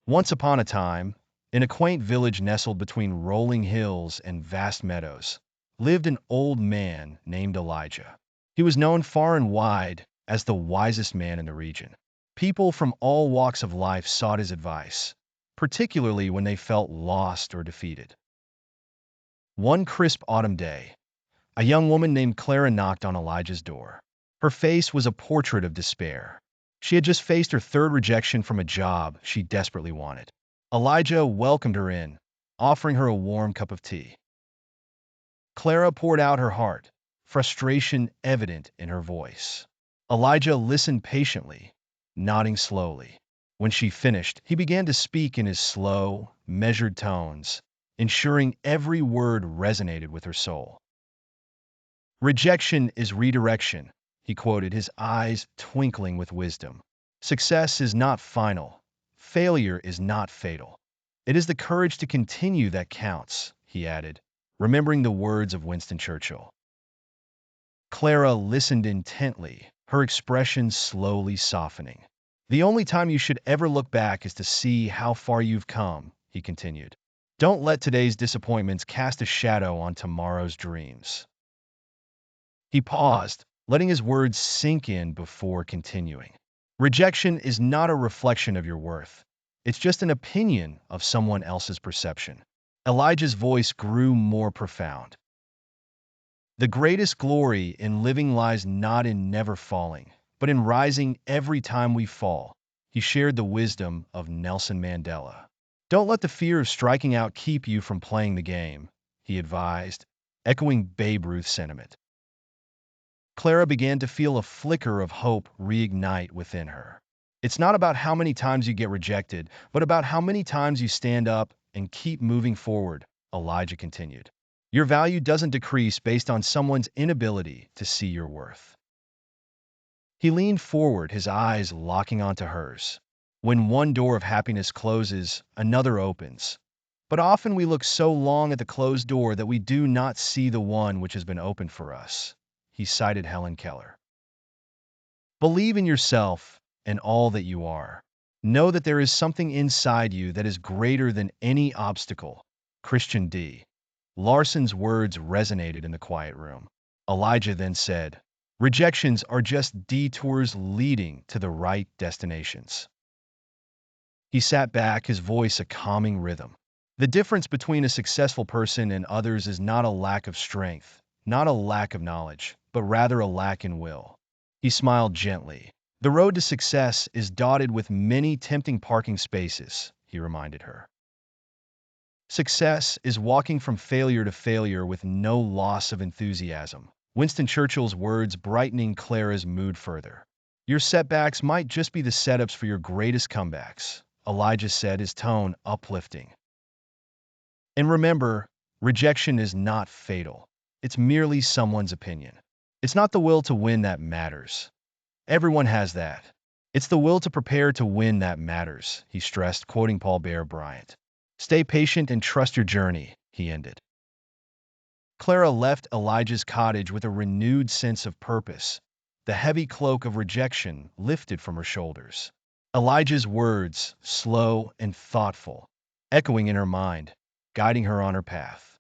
Once upon a time, in a quaint village nestled between rolling hills and vast meadows, lived an old man named Elijah. He was known far and wide as the wisest man in the region. People from all walks of life sought his advice, particularly when they felt lost or defeated. One crisp autumn day, a young woman named Clara knocked on Elijah's door. Her face was a portrait of despair. She had just faced her third rejection from a job she desperately wanted. Elijah welcomed her in, offering her a warm cup of tea. Clara poured out her heart, frustration evident in her voice. Elijah listened patiently, nodding slowly. When she finished, he began to speak in his slow, measured tones, ensuring every word resonated with her soul. "Rejection is redirection," he quoted, his eyes twinkling with wisdom. "Success is not final. Failure is not fatal. It is the courage to continue that counts," he added, remembering the words of Winston Churchill. Clara listened intently, her expression slowly softening. "The only time you should ever look back is to see how far you've come," he continued. "Don't let today's disappointments cast a shadow on tomorrow's dreams." He paused, letting his words sink in before continuing. "Rejection is not a reflection of your worth. It's just an opinion of someone else's perception." Elijah's voice grew more profound. "The greatest glory in living lies not in never falling, but in rising every time we fall." He shared the wisdom of Nelson Mandela. "Don't let the fear of striking out keep you from playing the game," he advised, echoing Babe Ruth's sentiment. Clara began to feel a flicker of hope reignite within her. "It's not about how many times you get rejected, but about how many times you stand up and keep moving forward," Elijah continued. "Your value doesn't decrease based on someone's inability to see your worth." He leaned forward, his eyes locking onto hers. "When one door of happiness closes, another opens. But often we look so long at the closed door that we do not see the one which has been opened for us." He cited Helen Keller. "Believe in yourself and all that you are. Know that there is something inside you that is greater than any obstacle." Christian D. Larson's words resonated in the quiet room. Elijah then said, "Rejections are just detours leading to the right destinations." He sat back, his voice a calming rhythm. "The difference between a successful person and others is not a lack of strength, not a lack of knowledge, but rather a lack in will." He smiled gently. "The road to success is dotted with many tempting parking spaces," he reminded her. "Success is walking from failure to failure with no loss of enthusiasm." Winston Churchill's words brightening Clara's mood further. "Your setbacks might just be the setups for your greatest comebacks," Elijah said, his tone uplifting. "And remember, rejection is not fatal. It's merely someone's opinion. It's not the will to win that matters. Everyone has that. It's the will to prepare to win that matters," he stressed, quoting Paul Bear Bryant. "Stay patient and trust your journey," he ended. Clara left Elijah's cottage with a renewed sense of purpose, the heavy cloak of rejection lifted from her shoulders. Elijah's words, slow and thoughtful, echoing in her mind, guiding her on her path.